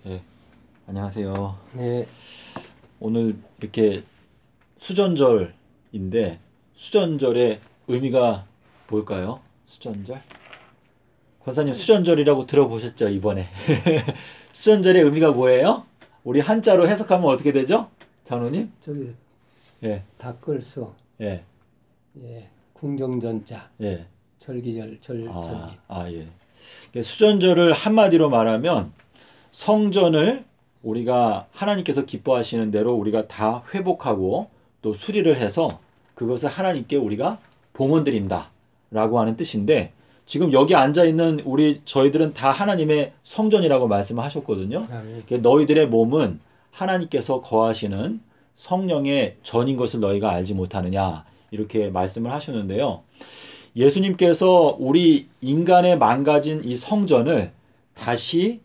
네, 안녕하세요. 네, 오늘 이렇게 수전절인데 수전절의 의미가 뭘까요? 수전절? 권사님 수전절이라고 들어보셨죠, 이번에? 수전절의 의미가 뭐예요? 우리 한자로 해석하면 어떻게 되죠? 장로님? 저기 예, 닦을서 예, 궁정전자 예. 절기. 예. 수전절을 한마디로 말하면 성전을 우리가 하나님께서 기뻐하시는 대로 우리가 다 회복하고 또 수리를 해서 그것을 하나님께 우리가 봉헌드린다 라고 하는 뜻인데, 지금 여기 앉아있는 저희들은 다 하나님의 성전이라고 말씀을 하셨거든요. 너희들의 몸은 하나님께서 거하시는 성령의 전인 것을 너희가 알지 못하느냐, 이렇게 말씀을 하셨는데요. 예수님께서 우리 인간의 망가진 이 성전을 다시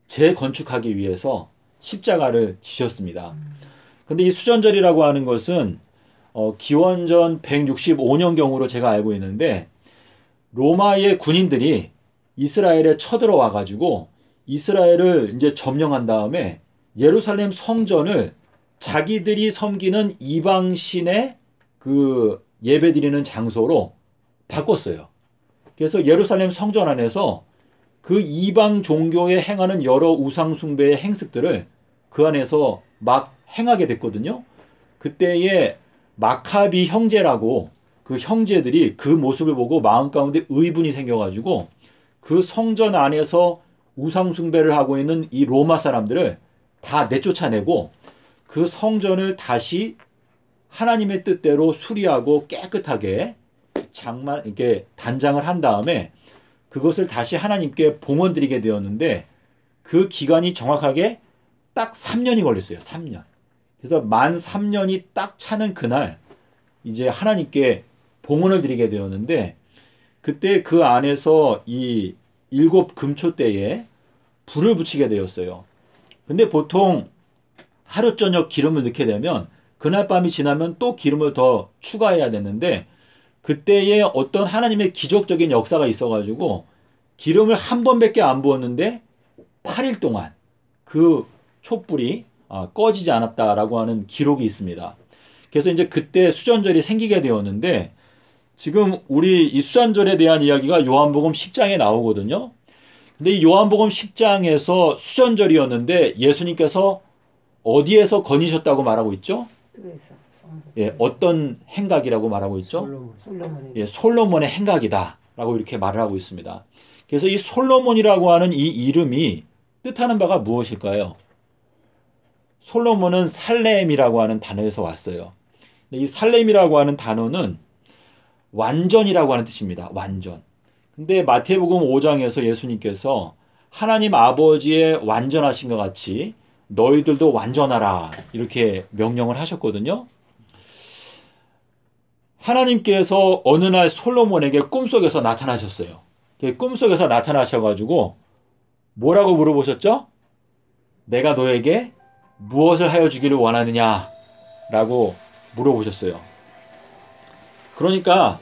재건축하기 위해서 십자가를 지셨습니다. 근데 이 수전절이라고 하는 것은 기원전 165년경으로 제가 알고 있는데, 로마의 군인들이 이스라엘에 쳐들어와 가지고 이스라엘을 이제 점령한 다음에 예루살렘 성전을 자기들이 섬기는 이방신의 그 예배드리는 장소로 바꿨어요. 그래서 예루살렘 성전 안에서 그 이방 종교에 행하는 여러 우상 숭배의 행습들을 그 안에서 막 행하게 됐거든요. 그때에 마카비 형제라고 그 형제들이 그 모습을 보고 마음 가운데 의분이 생겨가지고 그 성전 안에서 우상 숭배를 하고 있는 이 로마 사람들을 다 내쫓아내고 그 성전을 다시 하나님의 뜻대로 수리하고 깨끗하게 이렇게 단장을 한 다음에 그것을 다시 하나님께 봉헌드리게 되었는데, 그 기간이 정확하게 딱 3년이 걸렸어요. 3년. 그래서 만 3년이 딱 차는 그날 이제 하나님께 봉헌을 드리게 되었는데, 그때 그 안에서 이 7금초대에 불을 붙이게 되었어요. 근데 보통 하루 저녁 기름을 넣게 되면 그날 밤이 지나면 또 기름을 더 추가해야 되는데, 그때에 어떤 하나님의 기적적인 역사가 있어가지고 기름을 한 번밖에 안 부었는데 8일 동안 그 촛불이 꺼지지 않았다라고 하는 기록이 있습니다. 그래서 이제 그때 수전절이 생기게 되었는데, 지금 우리 이 수전절에 대한 이야기가 요한복음 10장에 나오거든요. 근데 이 요한복음 10장에서 수전절이었는데 예수님께서 어디에서 거니셨다고 말하고 있죠? 예, 어떤 행각이라고 말하고 있죠? 예, 솔로몬의 행각이다라고 이렇게 말을 하고 있습니다. 그래서 이 솔로몬이라고 하는 이 이름이 뜻하는 바가 무엇일까요? 솔로몬은 살렘이라고 하는 단어에서 왔어요. 이 살렘이라고 하는 단어는 완전이라고 하는 뜻입니다. 완전. 근데 마태복음 5장에서 예수님께서 하나님 아버지의 완전하신 것 같이 너희들도 완전하라, 이렇게 명령을 하셨거든요. 하나님께서 어느 날 솔로몬에게 꿈속에서 나타나셨어요. 꿈속에서 나타나셔가지고 뭐라고 물어보셨죠? 내가 너에게 무엇을 하여 주기를 원하느냐 라고 물어보셨어요. 그러니까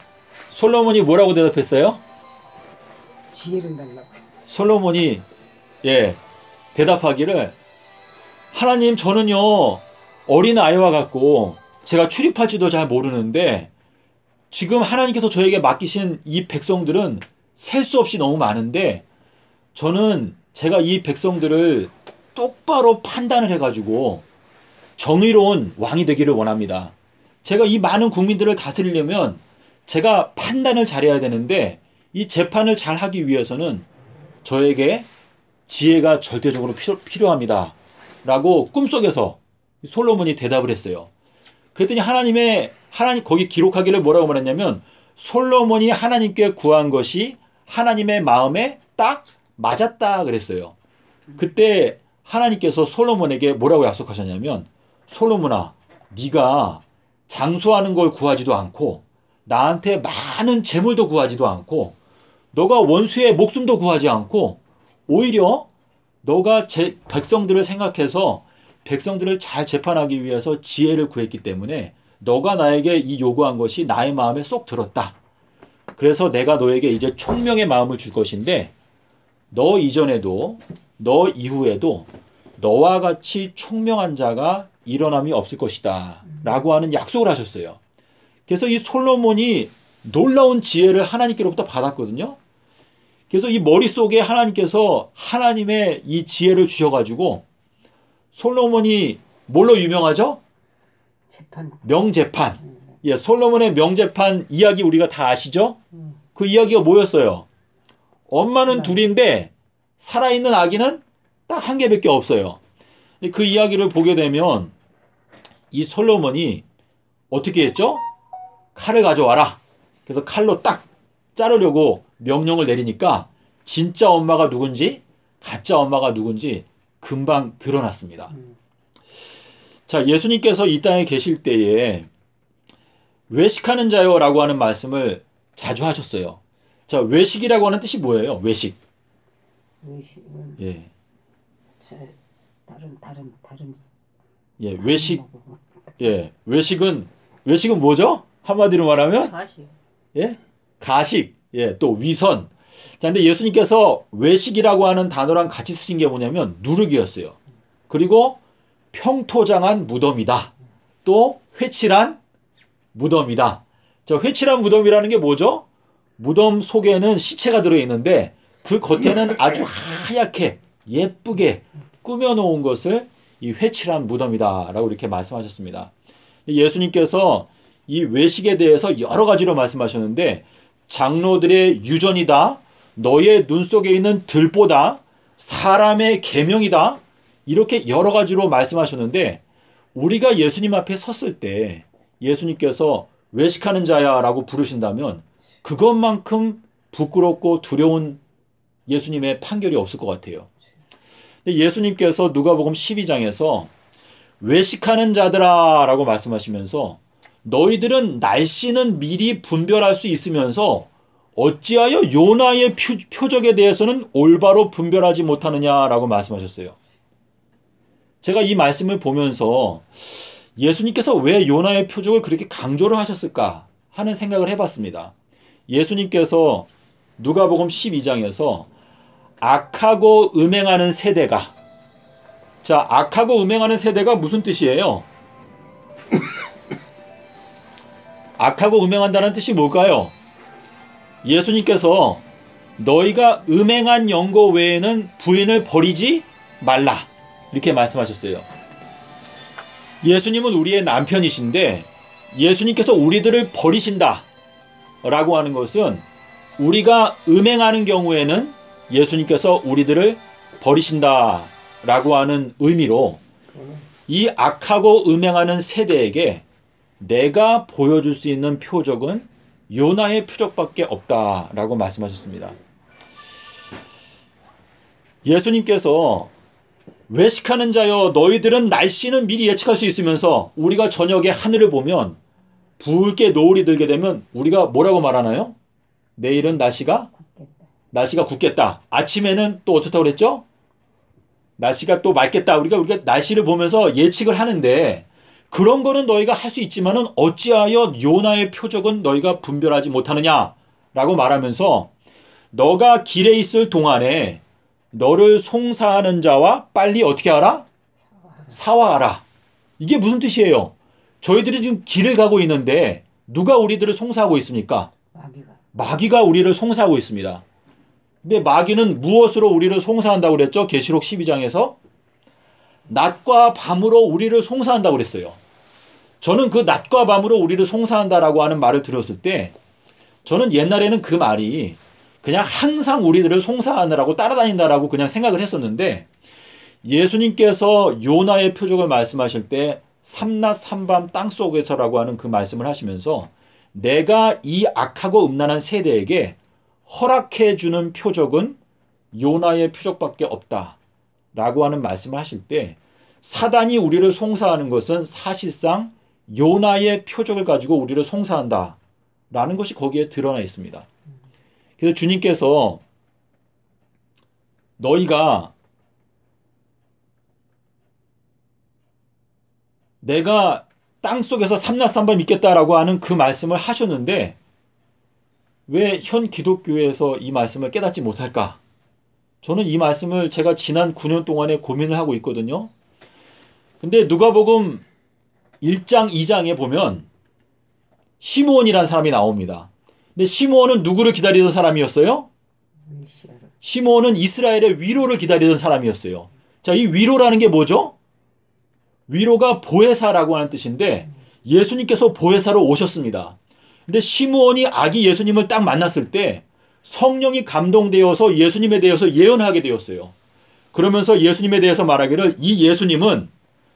솔로몬이 뭐라고 대답했어요? 지혜를 달라고. 솔로몬이 대답하기를, 하나님, 저는요 어린 아이와 같고 제가 출입할지도 잘 모르는데 지금 하나님께서 저에게 맡기신 이 백성들은 셀 수 없이 너무 많은데, 저는 제가 이 백성들을 똑바로 판단을 해가지고 정의로운 왕이 되기를 원합니다. 제가 이 많은 국민들을 다스리려면 제가 판단을 잘해야 되는데, 이 재판을 잘 하기 위해서는 저에게 지혜가 절대적으로 필요합니다 라고 꿈속에서 솔로몬이 대답을 했어요. 그랬더니 하나님 거기 기록하기를 뭐라고 말했냐면, 솔로몬이 하나님께 구한 것이 하나님의 마음에 딱 맞았다 그랬어요. 그때 하나님께서 솔로몬에게 뭐라고 약속하셨냐면, 솔로몬아, 네가 장수하는 걸 구하지도 않고 나한테 많은 재물도 구하지도 않고 너가 원수의 목숨도 구하지 않고 오히려 너가 백성들을 생각해서 백성들을 잘 재판하기 위해서 지혜를 구했기 때문에 너가 나에게 이 요구한 것이 나의 마음에 쏙 들었다. 그래서 내가 너에게 이제 총명의 마음을 줄 것인데, 너 이전에도 너 이후에도 너와 같이 총명한 자가 일어남이 없을 것이다 라고 하는 약속을 하셨어요. 그래서 이 솔로몬이 놀라운 지혜를 하나님께로부터 받았거든요. 그래서 이 머릿속에 하나님께서 하나님의 이 지혜를 주셔가지고 솔로몬이 뭘로 유명하죠? 재판. 명재판. 예, 솔로몬의 명재판 이야기 우리가 다 아시죠? 그 이야기가 뭐였어요? 엄마는 둘인데 살아있는 아기는 딱 한 개밖에 없어요. 그 이야기를 보게 되면 이 솔로몬이 어떻게 했죠? 칼을 가져와라. 그래서 칼로 딱 자르려고 명령을 내리니까 진짜 엄마가 누군지 가짜 엄마가 누군지 금방 드러났습니다. 자, 예수님께서 이 땅에 계실 때에 외식하는 자요라고 하는 말씀을 자주 하셨어요. 자, 외식이라고 하는 뜻이 뭐예요? 외식. 외식은 예. 다른 예, 외식. 예, 외식은 뭐죠? 한마디로 말하면 가시. 예? 가식. 예, 또 위선. 자, 근데 예수님께서 외식이라고 하는 단어랑 같이 쓰신 게 뭐냐면 누룩이었어요. 그리고 평토장한 무덤이다. 또 회칠한 무덤이다. 저 회칠한 무덤이라는 게 뭐죠? 무덤 속에는 시체가 들어있는데 그 겉에는 아주 하얗게 예쁘게 꾸며놓은 것을 이 회칠한 무덤이다 라고 이렇게 말씀하셨습니다. 예수님께서 이 외식에 대해서 여러 가지로 말씀하셨는데 장로들의 유전이다, 너의 눈 속에 있는 들보다, 사람의 계명이다, 이렇게 여러 가지로 말씀하셨는데 우리가 예수님 앞에 섰을 때 예수님께서 외식하는 자야 라고 부르신다면 그것만큼 부끄럽고 두려운 예수님의 판결이 없을 것 같아요. 근데 예수님께서 누가복음 12장에서 외식하는 자들아 라고 말씀하시면서 너희들은 날씨는 미리 분별할 수 있으면서 어찌하여 요나의 표적에 대해서는 올바로 분별하지 못하느냐라고 말씀하셨어요. 제가 이 말씀을 보면서 예수님께서 왜 요나의 표적을 그렇게 강조를 하셨을까 하는 생각을 해봤습니다. 예수님께서 누가복음 12장에서 악하고 음행하는 세대가, 자, 악하고 음행하는 세대가 무슨 뜻이에요? 악하고 음행한다는 뜻이 뭘까요? 예수님께서 너희가 음행한 영거 외에는 부인을 버리지 말라 이렇게 말씀하셨어요. 예수님은 우리의 남편이신데 예수님께서 우리들을 버리신다 라고 하는 것은 우리가 음행하는 경우에는 예수님께서 우리들을 버리신다 라고 하는 의미로 이 악하고 음행하는 세대에게 내가 보여줄 수 있는 표적은 요나의 표적밖에 없다라고 말씀하셨습니다. 예수님께서 외식하는 자여 너희들은 날씨는 미리 예측할 수 있으면서 우리가 저녁에 하늘을 보면 붉게 노을이 들게 되면 우리가 뭐라고 말하나요? 내일은 날씨가 굳겠다. 아침에는 또 어떻다고 그랬죠? 날씨가 또 맑겠다. 우리가 날씨를 보면서 예측을 하는데 그런 거는 너희가 할 수 있지만은 어찌하여 요나의 표적은 너희가 분별하지 못하느냐라고 말하면서 너가 길에 있을 동안에 너를 송사하는 자와 빨리 어떻게 하라? 사화하라. 이게 무슨 뜻이에요? 저희들이 지금 길을 가고 있는데 누가 우리들을 송사하고 있습니까? 마귀가 우리를 송사하고 있습니다. 근데 마귀는 무엇으로 우리를 송사한다고 그랬죠? 계시록 12장에서 낮과 밤으로 우리를 송사한다고 그랬어요. 저는 그 낮과 밤으로 우리를 송사한다라고 하는 말을 들었을 때 저는 옛날에는 그 말이 그냥 항상 우리들을 송사하느라고 따라다닌다라고 그냥 생각을 했었는데 예수님께서 요나의 표적을 말씀하실 때 삼낮 삼밤 땅속에서라고 하는 그 말씀을 하시면서 내가 이 악하고 음란한 세대에게 허락해 주는 표적은 요나의 표적밖에 없다 라고 하는 말씀을 하실 때 사단이 우리를 송사하는 것은 사실상 요나의 표적을 가지고 우리를 송사한다 라는 것이 거기에 드러나 있습니다. 그래서 주님께서 너희가 내가 땅속에서 삼낮 삼밤 있겠다라고 하는 그 말씀을 하셨는데 왜 현 기독교에서 이 말씀을 깨닫지 못할까? 저는 이 말씀을 제가 지난 9년 동안에 고민을 하고 있거든요. 근데 누가복음 1장, 2장에 보면 시므온이라는 사람이 나옵니다. 근데 시므온은 누구를 기다리던 사람이었어요? 메시아를. 시므온은 이스라엘의 위로를 기다리던 사람이었어요. 자, 이 위로라는 게 뭐죠? 위로가 보혜사라고 하는 뜻인데 예수님께서 보혜사로 오셨습니다. 근데 시므온이 아기 예수님을 딱 만났을 때 성령이 감동되어서 예수님에 대해서 예언하게 되었어요. 그러면서 예수님에 대해서 말하기를 이 예수님은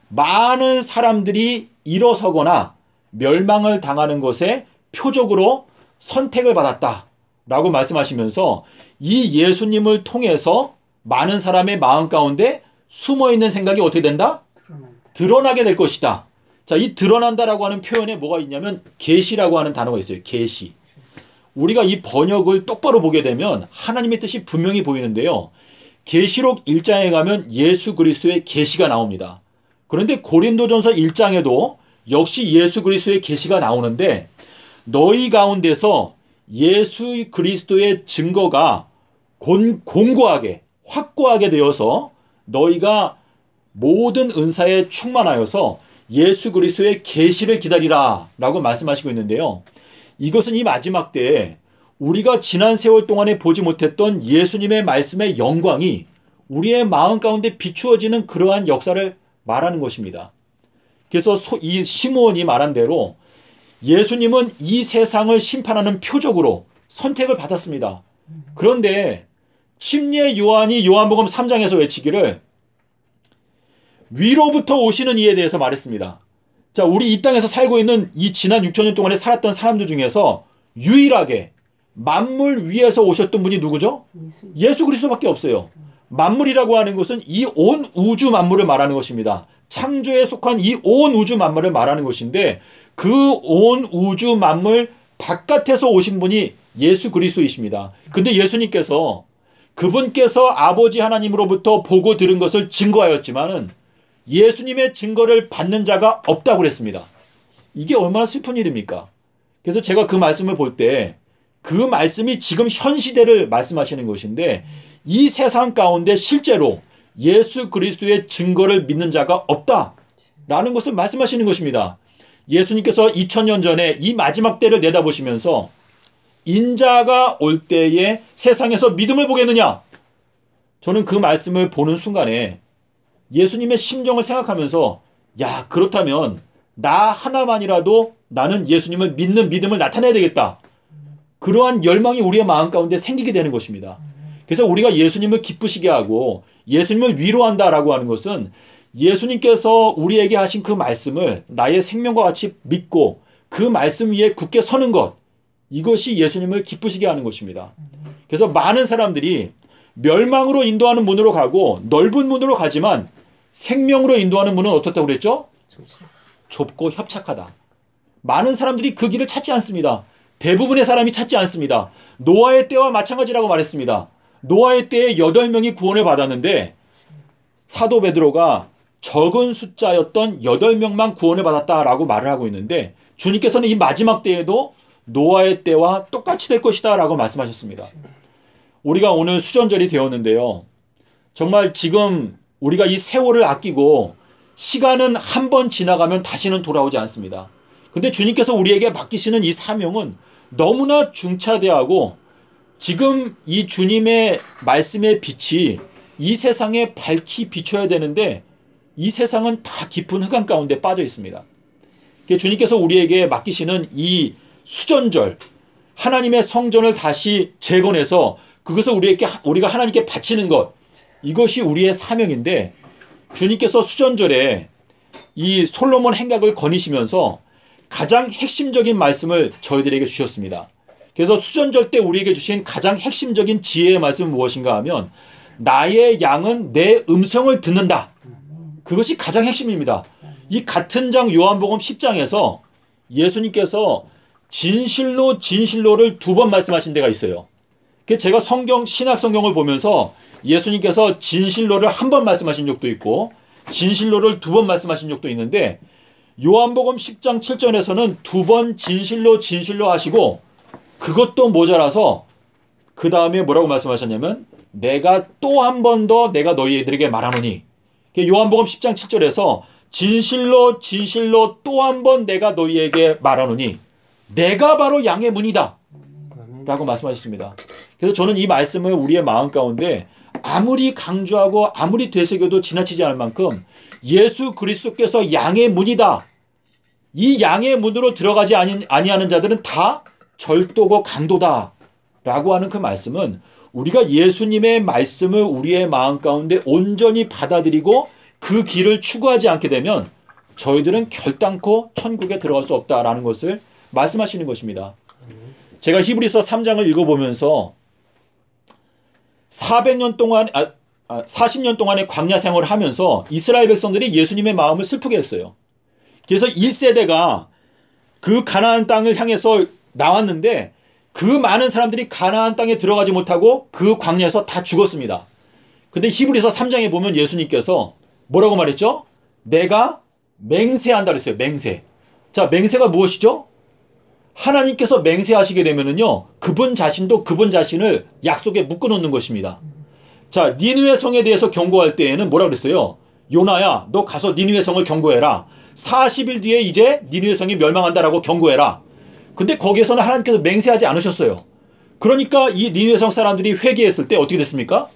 많은 사람들이 일어서거나 멸망을 당하는 것에 표적으로 선택을 받았다 라고 말씀하시면서 이 예수님을 통해서 많은 사람의 마음 가운데 숨어있는 생각이 어떻게 된다? 드러나게 될 것이다. 자, 이 드러난다라고 하는 표현에 뭐가 있냐면 계시라고 하는 단어가 있어요. 계시. 우리가 이 번역을 똑바로 보게 되면 하나님의 뜻이 분명히 보이는데요. 계시록 1장에 가면 예수 그리스도의 계시가 나옵니다. 그런데 고린도전서 1장에도 역시 예수 그리스도의 계시가 나오는데 너희 가운데서 예수 그리스도의 증거가 공고하게 확고하게 되어서 너희가 모든 은사에 충만하여서 예수 그리스도의 계시를 기다리라 라고 말씀하시고 있는데요. 이것은 이 마지막 때에 우리가 지난 세월 동안에 보지 못했던 예수님의 말씀의 영광이 우리의 마음 가운데 비추어지는 그러한 역사를 말하는 것입니다. 그래서 이 시므온이 말한 대로 예수님은 이 세상을 심판하는 표적으로 선택을 받았습니다. 그런데 침례 요한이 요한복음 3장에서 외치기를 위로부터 오시는 이에 대해서 말했습니다. 자, 우리 이 땅에서 살고 있는 이 지난 6천년 동안에 살았던 사람들 중에서 유일하게 만물 위에서 오셨던 분이 누구죠? 예수 그리스도밖에 없어요. 만물이라고 하는 것은 이 온 우주 만물을 말하는 것입니다. 창조에 속한 이 온 우주 만물을 말하는 것인데 그 온 우주 만물 바깥에서 오신 분이 예수 그리스도이십니다. 근데 예수님께서 그분께서 아버지 하나님으로부터 보고 들은 것을 증거하였지만은 예수님의 증거를 받는 자가 없다고 그랬습니다. 이게 얼마나 슬픈 일입니까? 그래서 제가 그 말씀을 볼 때 그 말씀이 지금 현 시대를 말씀하시는 것인데 이 세상 가운데 실제로 예수 그리스도의 증거를 믿는 자가 없다라는 것을 말씀하시는 것입니다. 예수님께서 2000년 전에 이 마지막 때를 내다보시면서 인자가 올 때에 세상에서 믿음을 보겠느냐? 저는 그 말씀을 보는 순간에 예수님의 심정을 생각하면서 야, 그렇다면 나 하나만이라도 나는 예수님을 믿는 믿음을 나타내야 되겠다. 그러한 열망이 우리의 마음 가운데 생기게 되는 것입니다. 그래서 우리가 예수님을 기쁘시게 하고 예수님을 위로한다라고 하는 것은 예수님께서 우리에게 하신 그 말씀을 나의 생명과 같이 믿고 그 말씀 위에 굳게 서는 것, 이것이 예수님을 기쁘시게 하는 것입니다. 그래서 많은 사람들이 멸망으로 인도하는 문으로 가고 넓은 문으로 가지만 생명으로 인도하는 문은 어떻다고 그랬죠? 좁고 협착하다. 많은 사람들이 그 길을 찾지 않습니다. 대부분의 사람이 찾지 않습니다. 노아의 때와 마찬가지라고 말했습니다. 노아의 때에 8명이 구원을 받았는데 사도 베드로가 적은 숫자였던 8명만 구원을 받았다라고 말을 하고 있는데 주님께서는 이 마지막 때에도 노아의 때와 똑같이 될 것이다 라고 말씀하셨습니다. 우리가 오늘 수전절이 되었는데요. 정말 지금 우리가 이 세월을 아끼고 시간은 한 번 지나가면 다시는 돌아오지 않습니다. 근데 주님께서 우리에게 맡기시는 이 사명은 너무나 중차대하고 지금 이 주님의 말씀의 빛이 이 세상에 밝히 비춰야 되는데 이 세상은 다 깊은 흑암 가운데 빠져 있습니다. 주님께서 우리에게 맡기시는 이 수전절, 하나님의 성전을 다시 재건해서 그것을 우리가 하나님께 바치는 것, 이것이 우리의 사명인데 주님께서 수전절에 이 솔로몬 행각을 거니시면서 가장 핵심적인 말씀을 저희들에게 주셨습니다. 그래서 수전절 때 우리에게 주신 가장 핵심적인 지혜의 말씀은 무엇인가 하면 나의 양은 내 음성을 듣는다. 그것이 가장 핵심입니다. 이 같은 장 요한복음 10장에서 예수님께서 진실로 진실로를 2번 말씀하신 데가 있어요. 제가 신약 성경을 보면서 예수님께서 진실로를 1번 말씀하신 적도 있고 진실로를 2번 말씀하신 적도 있는데 요한복음 10장 7절에서는 2번 진실로 하시고 그것도 모자라서 그 다음에 뭐라고 말씀하셨냐면 내가 또 한 번 더 내가 너희들에게 말하노니. 요한복음 10장 7절에서 진실로 진실로 또 한 번 내가 너희에게 말하노니 내가 바로 양의 문이다 라고 말씀하셨습니다. 그래서 저는 이 말씀을 우리의 마음 가운데 아무리 강조하고 아무리 되새겨도 지나치지 않을 만큼 예수 그리스도께서 양의 문이다. 이 양의 문으로 들어가지 아니하는 자들은 다 절도고 강도다 라고 하는 그 말씀은 우리가 예수님의 말씀을 우리의 마음 가운데 온전히 받아들이고 그 길을 추구하지 않게 되면 저희들은 결단코 천국에 들어갈 수 없다라는 것을 말씀하시는 것입니다. 제가 히브리서 3장을 읽어보면서 40년 동안의 광야 생활을 하면서 이스라엘 백성들이 예수님의 마음을 슬프게 했어요. 그래서 1세대가 그 가나안 땅을 향해서 나왔는데 그 많은 사람들이 가나안 땅에 들어가지 못하고 그 광야에서 다 죽었습니다. 근데 히브리서 3장에 보면 예수님께서 뭐라고 말했죠? 내가 맹세한다 그랬어요. 맹세. 자, 맹세가 무엇이죠? 하나님께서 맹세하시게 되면은요, 그분 자신도 그분 자신을 약속에 묶어놓는 것입니다. 자, 니느웨 성에 대해서 경고할 때에는 뭐라 그랬어요? 요나야, 너 가서 니느웨 성을 경고해라. 40일 뒤에 이제 니느웨 성이 멸망한다라고 경고해라. 근데 거기에서는 하나님께서 맹세하지 않으셨어요. 그러니까 이 니느웨 성 사람들이 회개했을 때 어떻게 됐습니까?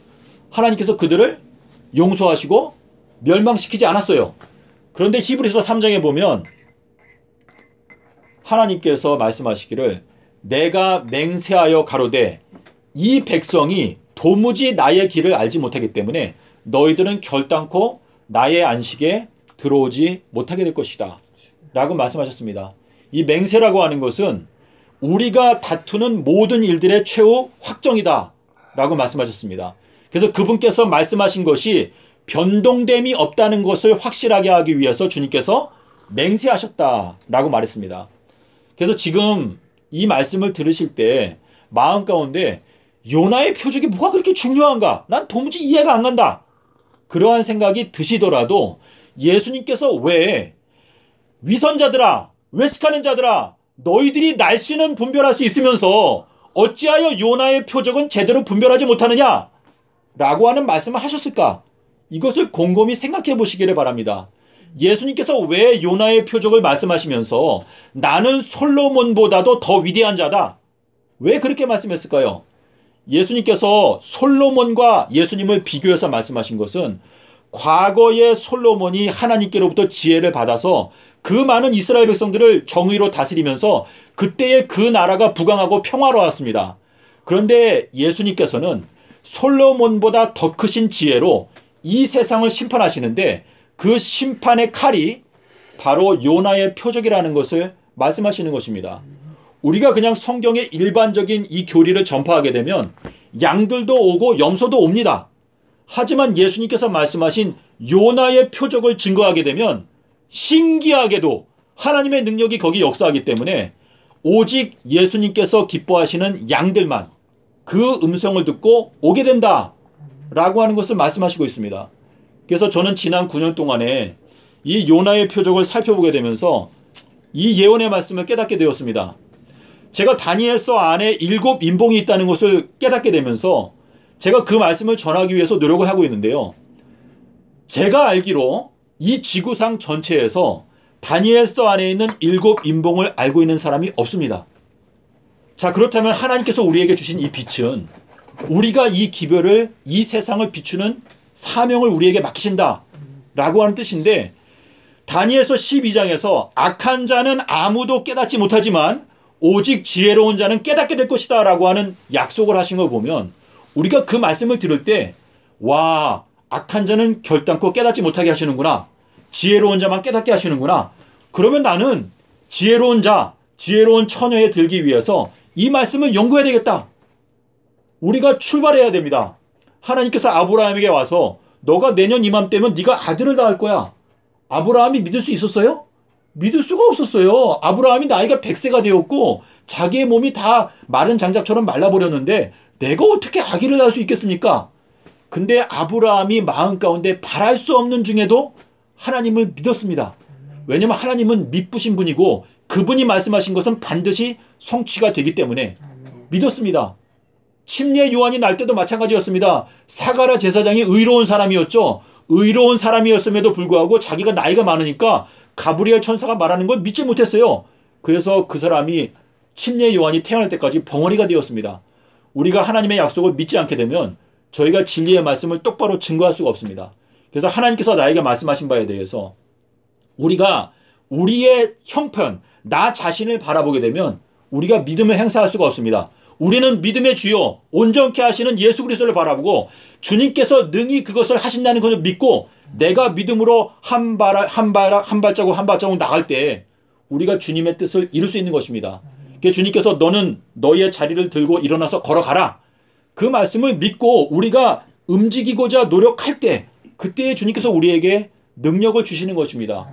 하나님께서 그들을 용서하시고 멸망시키지 않았어요. 그런데 히브리서 3장에 보면 하나님께서 말씀하시기를 내가 맹세하여 가로되 이 백성이 도무지 나의 길을 알지 못하기 때문에 너희들은 결단코 나의 안식에 들어오지 못하게 될 것이다 라고 말씀하셨습니다. 이 맹세라고 하는 것은 우리가 다투는 모든 일들의 최후 확정이다 라고 말씀하셨습니다. 그래서 그분께서 말씀하신 것이 변동됨이 없다는 것을 확실하게 하기 위해서 주님께서 맹세하셨다라고 말했습니다. 그래서 지금 이 말씀을 들으실 때 마음 가운데 요나의 표적이 뭐가 그렇게 중요한가? 난 도무지 이해가 안 간다. 그러한 생각이 드시더라도 예수님께서 왜 위선자들아, 외식하는 자들아, 너희들이 날씨는 분별할 수 있으면서 어찌하여 요나의 표적은 제대로 분별하지 못하느냐? 라고 하는 말씀을 하셨을까? 이것을 곰곰이 생각해 보시기를 바랍니다. 예수님께서 왜 요나의 표적을 말씀하시면서 나는 솔로몬보다도 더 위대한 자다. 왜 그렇게 말씀했을까요? 예수님께서 솔로몬과 예수님을 비교해서 말씀하신 것은 과거의 솔로몬이 하나님께로부터 지혜를 받아서 그 많은 이스라엘 백성들을 정의로 다스리면서 그때의 그 나라가 부강하고 평화로웠습니다. 그런데 예수님께서는 솔로몬보다 더 크신 지혜로 이 세상을 심판하시는데 그 심판의 칼이 바로 요나의 표적이라는 것을 말씀하시는 것입니다. 우리가 그냥 성경의 일반적인 이 교리를 전파하게 되면 양들도 오고 염소도 옵니다. 하지만 예수님께서 말씀하신 요나의 표적을 증거하게 되면 신기하게도 하나님의 능력이 거기 역사하기 때문에 오직 예수님께서 기뻐하시는 양들만 그 음성을 듣고 오게 된다 라고 하는 것을 말씀하시고 있습니다. 그래서 저는 지난 9년 동안에 이 요나의 표적을 살펴보게 되면서 이 예언의 말씀을 깨닫게 되었습니다. 제가 다니엘서 안에 7인봉이 있다는 것을 깨닫게 되면서 제가 그 말씀을 전하기 위해서 노력을 하고 있는데요. 제가 알기로 이 지구상 전체에서 다니엘서 안에 있는 7인봉을 알고 있는 사람이 없습니다. 자, 그렇다면 하나님께서 우리에게 주신 이 빛은 우리가 이 기별을, 이 세상을 비추는 사명을 우리에게 맡기신다 라고 하는 뜻인데, 다니엘서 12장에서 악한 자는 아무도 깨닫지 못하지만 오직 지혜로운 자는 깨닫게 될 것이다 라고 하는 약속을 하신 걸 보면 우리가 그 말씀을 들을 때 와, 악한 자는 결단코 깨닫지 못하게 하시는구나, 지혜로운 자만 깨닫게 하시는구나, 그러면 나는 지혜로운 자, 지혜로운 처녀에 들기 위해서 이 말씀을 연구해야 되겠다. 우리가 출발해야 됩니다. 하나님께서 아브라함에게 와서 너가 내년 이맘때면 네가 아들을 낳을 거야. 아브라함이 믿을 수 있었어요? 믿을 수가 없었어요. 아브라함이 나이가 100세가 되었고 자기의 몸이 다 마른 장작처럼 말라버렸는데 내가 어떻게 아기를 낳을 수 있겠습니까? 근데 아브라함이 마음 가운데 바랄 수 없는 중에도 하나님을 믿었습니다. 왜냐하면 하나님은 믿으신 분이고 그분이 말씀하신 것은 반드시 성취가 되기 때문에 믿었습니다. 침례 요한이 날 때도 마찬가지였습니다. 사가랴 제사장이 의로운 사람이었죠. 의로운 사람이었음에도 불구하고 자기가 나이가 많으니까 가브리엘 천사가 말하는 걸 믿지 못했어요. 그래서 그 사람이 침례 요한이 태어날 때까지 벙어리가 되었습니다. 우리가 하나님의 약속을 믿지 않게 되면 저희가 진리의 말씀을 똑바로 증거할 수가 없습니다. 그래서 하나님께서 나에게 말씀하신 바에 대해서 우리가 우리의 형편, 나 자신을 바라보게 되면 우리가 믿음을 행사할 수가 없습니다. 우리는 믿음의 주요 온전케 하시는 예수 그리스도를 바라보고 주님께서 능히 그것을 하신다는 것을 믿고 내가 믿음으로 한 발자국 나갈 때 우리가 주님의 뜻을 이룰 수 있는 것입니다. 주님께서 너는 너의 자리를 들고 일어나서 걸어가라. 그 말씀을 믿고 우리가 움직이고자 노력할 때 그때 주님께서 우리에게 능력을 주시는 것입니다.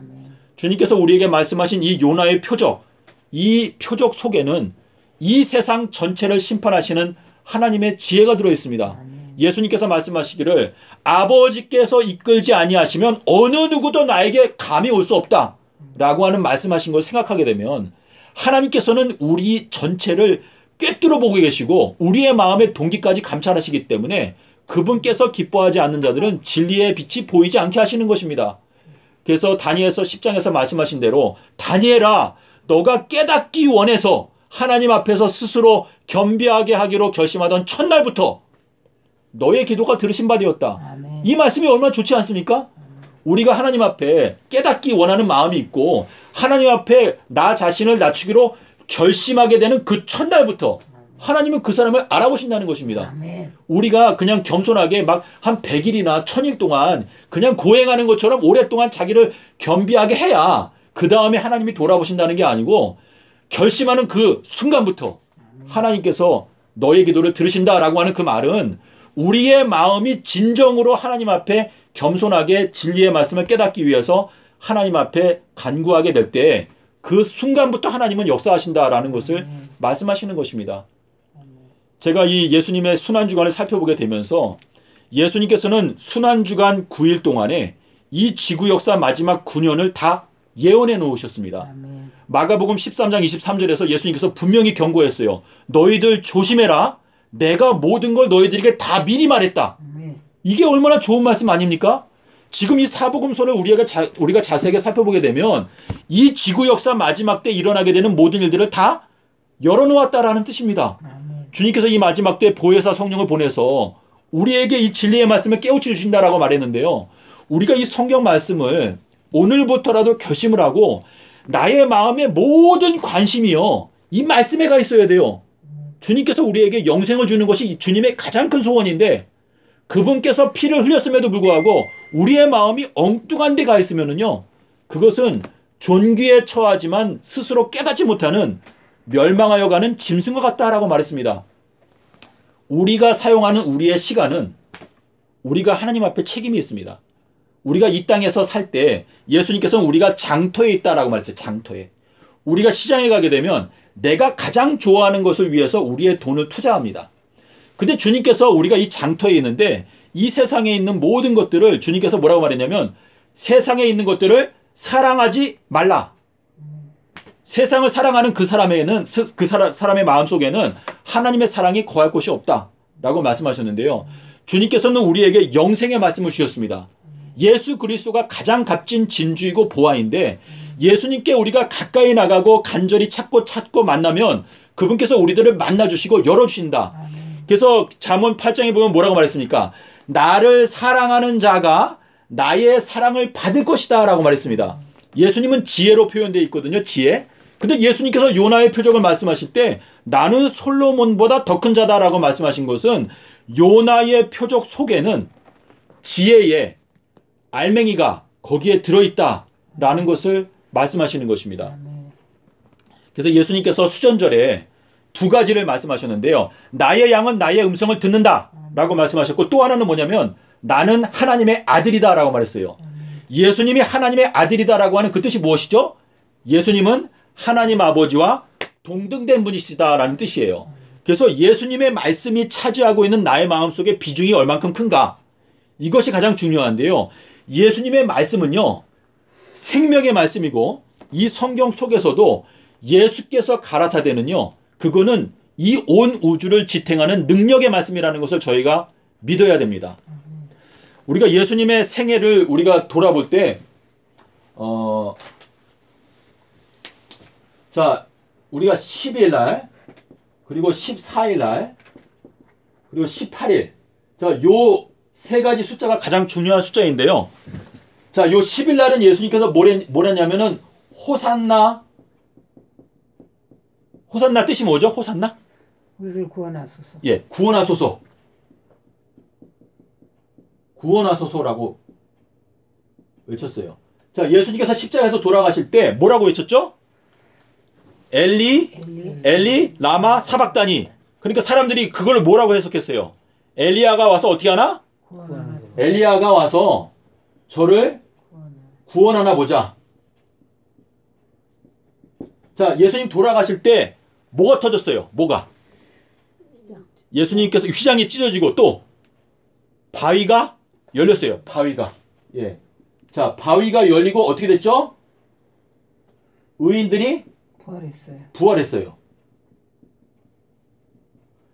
주님께서 우리에게 말씀하신 이 요나의 표적, 이 표적 속에는 이 세상 전체를 심판하시는 하나님의 지혜가 들어있습니다. 예수님께서 말씀하시기를 아버지께서 이끌지 아니하시면 어느 누구도 나에게 감이 올 수 없다 라고 하는 말씀하신 걸 생각하게 되면 하나님께서는 우리 전체를 꿰뚫어 보고 계시고 우리의 마음의 동기까지 감찰하시기 때문에 그분께서 기뻐하지 않는 자들은 진리의 빛이 보이지 않게 하시는 것입니다. 그래서 다니엘서 10장에서 말씀하신 대로 다니엘아 너가 깨닫기 원해서 하나님 앞에서 스스로 겸비하게 하기로 결심하던 첫날부터 너의 기도가 들으신 바 되었다. 이 말씀이 얼마나 좋지 않습니까? 우리가 하나님 앞에 깨닫기 원하는 마음이 있고 하나님 앞에 나 자신을 낮추기로 결심하게 되는 그 첫날부터 하나님은 그 사람을 알아보신다는 것입니다. 우리가 그냥 겸손하게 막 한 100일이나 1000일 동안 그냥 고행하는 것처럼 오랫동안 자기를 겸비하게 해야 그 다음에 하나님이 돌아보신다는 게 아니고 결심하는 그 순간부터 하나님께서 너의 기도를 들으신다라고 하는 그 말은 우리의 마음이 진정으로 하나님 앞에 겸손하게 진리의 말씀을 깨닫기 위해서 하나님 앞에 간구하게 될 때 그 순간부터 하나님은 역사하신다라는 것을 말씀하시는 것입니다. 제가 이 예수님의 순환주간을 살펴보게 되면서 예수님께서는 순환주간 9일 동안에 이 지구 역사 마지막 9년을 다 예언해 놓으셨습니다. 마가복음 13장 23절에서 예수님께서 분명히 경고했어요. 너희들 조심해라. 내가 모든 걸 너희들에게 다 미리 말했다. 이게 얼마나 좋은 말씀 아닙니까? 지금 이 사복음서를 우리가 자세하게 살펴보게 되면 이 지구 역사 마지막 때 일어나게 되는 모든 일들을 다 열어놓았다라는 뜻입니다. 주님께서 이 마지막 때 보혜사 성령을 보내서 우리에게 이 진리의 말씀을 깨우쳐 주신다라고 말했는데요. 우리가 이 성경 말씀을 오늘부터라도 결심을 하고 나의 마음의 모든 관심이요. 이 말씀에 가 있어야 돼요. 주님께서 우리에게 영생을 주는 것이 주님의 가장 큰 소원인데 그분께서 피를 흘렸음에도 불구하고 우리의 마음이 엉뚱한 데 가 있으면은요. 그것은 존귀에 처하지만 스스로 깨닫지 못하는 멸망하여 가는 짐승과 같다라고 말했습니다. 우리가 사용하는 우리의 시간은 우리가 하나님 앞에 책임이 있습니다. 우리가 이 땅에서 살 때 예수님께서는 우리가 장터에 있다라고 말했어요. 장터에. 우리가 시장에 가게 되면 내가 가장 좋아하는 것을 위해서 우리의 돈을 투자합니다. 근데 주님께서 우리가 이 장터에 있는데 이 세상에 있는 모든 것들을 주님께서 뭐라고 말했냐면 세상에 있는 것들을 사랑하지 말라. 세상을 사랑하는 그 사람에는 그 사람의 마음속에는 하나님의 사랑이 거할 곳이 없다라고 말씀하셨는데요. 주님께서는 우리에게 영생의 말씀을 주셨습니다. 예수 그리스도가 가장 값진 진주이고 보화인데 예수님께 우리가 가까이 나가고 간절히 찾고 만나면 그분께서 우리들을 만나주시고 열어주신다. 그래서 잠언 8장에 보면 뭐라고 말했습니까? 나를 사랑하는 자가 나의 사랑을 받을 것이다 라고 말했습니다. 예수님은 지혜로 표현되어 있거든요. 지혜. 근데 예수님께서 요나의 표적을 말씀하실 때 나는 솔로몬보다 더 큰 자다라고 말씀하신 것은 요나의 표적 속에는 지혜의 알맹이가 거기에 들어있다라는 것을 말씀하시는 것입니다. 그래서 예수님께서 수전절에 두 가지를 말씀하셨는데요. 나의 양은 나의 음성을 듣는다 라고 말씀하셨고 또 하나는 뭐냐면 나는 하나님의 아들이다 라고 말했어요. 예수님이 하나님의 아들이다 라고 하는 그 뜻이 무엇이죠? 예수님은 하나님 아버지와 동등된 분이시다 라는 뜻이에요. 그래서 예수님의 말씀이 차지하고 있는 나의 마음속에 비중이 얼만큼 큰가? 이것이 가장 중요한데요. 예수님의 말씀은요. 생명의 말씀이고 이 성경 속에서도 예수께서 가라사대는요. 그거는 이 온 우주를 지탱하는 능력의 말씀이라는 것을 저희가 믿어야 됩니다. 우리가 예수님의 생애를 우리가 돌아볼 때, 자, 우리가 10일 날, 그리고 14일 날, 그리고 18일. 자, 요 세 가지 숫자가 가장 중요한 숫자인데요. 자, 요 10일 날은 예수님께서 뭐랬냐면은, 호산나 뜻이 뭐죠? 호산나? 우리를 구원하소서. 예, 구원하소서. 구원하소서라고 외쳤어요. 자, 예수님께서 십자가에서 돌아가실 때 뭐라고 외쳤죠? 엘리 라마 사박다니. 그러니까 사람들이 그걸 뭐라고 해석했어요? 엘리야가 와서 어떻게 하나? 엘리야가 와서 저를 구원하나 보자. 자, 예수님 돌아가실 때 뭐가 터졌어요? 뭐가? 예수님께서 휘장이 찢어지고 또 바위가 열렸어요. 바위가. 예. 자, 바위가 열리고 어떻게 됐죠? 의인들이 부활했어요.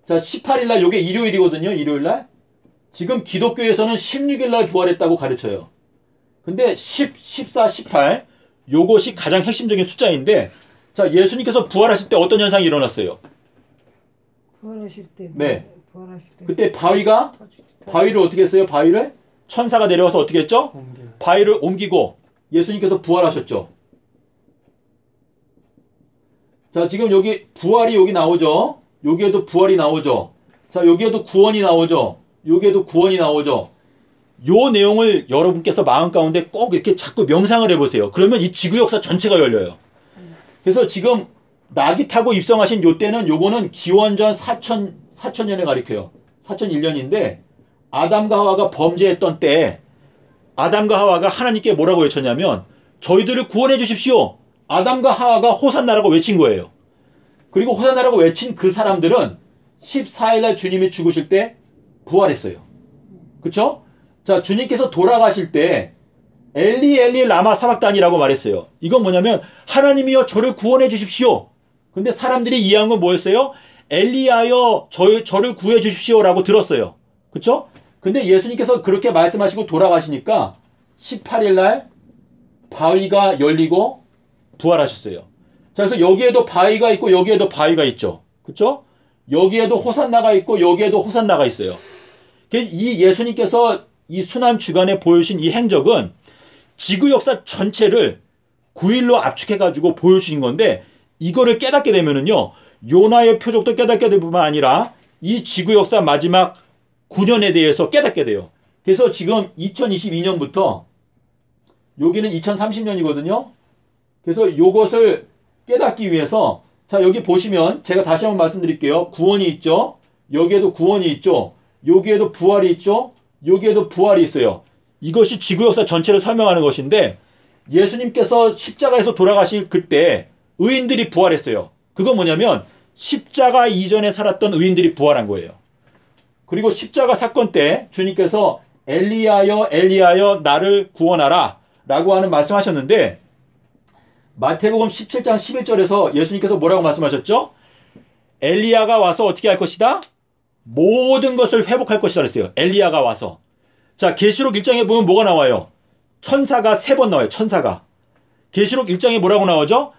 자, 18일 날 요게 일요일이거든요. 일요일 날. 지금 기독교에서는 16일 날 부활했다고 가르쳐요. 근데 10, 14, 18 요것이 가장 핵심적인 숫자인데, 자, 예수님께서 부활하실 때 어떤 현상이 일어났어요? 부활하실 때. 네. 부활하실 때. 그때 바위를 어떻게 했어요? 바위를 천사가 내려와서 어떻게 했죠? 바위를 옮기고 예수님께서 부활하셨죠. 자, 지금 여기 부활이 여기 나오죠. 여기에도 부활이 나오죠. 자, 여기에도 구원이 나오죠. 여기에도 구원이 나오죠. 요 내용을 여러분께서 마음 가운데 꼭 이렇게 자꾸 명상을 해보세요. 그러면 이 지구 역사 전체가 열려요. 그래서 지금 낙이 타고 입성하신 요 때는 요거는 기원전 4천년에 가리켜요. 4,001년인데 아담과 하와가 범죄했던 때 아담과 하와가 하나님께 뭐라고 외쳤냐면 저희들을 구원해 주십시오. 아담과 하와가 호산나라고 외친 거예요. 그리고 호산나라고 외친 그 사람들은 14일 날 주님이 죽으실 때 부활했어요. 그쵸? 자, 주님께서 돌아가실 때 엘리 라마 사박단이라고 말했어요. 이건 뭐냐면 하나님이여 저를 구원해 주십시오. 근데 사람들이 이해한 건 뭐였어요? 엘리야여 저를 구해 주십시오라고 들었어요. 그쵸? 근데 예수님께서 그렇게 말씀하시고 돌아가시니까 18일 날 바위가 열리고 부활하셨어요. 자, 그래서 여기에도 바위가 있고 여기에도 바위가 있죠. 그쵸? 여기에도 호산나가 있고 여기에도 호산나가 있어요. 이 예수님께서 이 순환 주간에 보여주신 이 행적은 지구 역사 전체를 9일로 압축해가지고 보여주신 건데, 이거를 깨닫게 되면은요, 요나의 표적도 깨닫게 될 뿐만 아니라 이 지구 역사 마지막 9년에 대해서 깨닫게 돼요. 그래서 지금 2022년부터 여기는 2030년이거든요. 그래서 요것을 깨닫기 위해서, 자, 여기 보시면 제가 다시 한번 말씀드릴게요. 구원이 있죠. 여기에도 구원이 있죠. 여기에도 부활이 있죠. 여기에도 부활이 있어요. 이것이 지구 역사 전체를 설명하는 것인데, 예수님께서 십자가에서 돌아가실 그때 의인들이 부활했어요. 그건 뭐냐면 십자가 이전에 살았던 의인들이 부활한 거예요. 그리고 십자가 사건 때 주님께서 엘리야여 나를 구원하라 라고 하는 말씀하셨는데, 마태복음 17장 11절에서 예수님께서 뭐라고 말씀하셨죠? 엘리야가 와서 어떻게 할 것이다? 모든 것을 회복할 것이다 그랬어요. 엘리야가 와서. 자, 계시록 1장에 보면 뭐가 나와요? 천사가 3번 나와요. 천사가. 계시록 1장에 뭐라고 나오죠?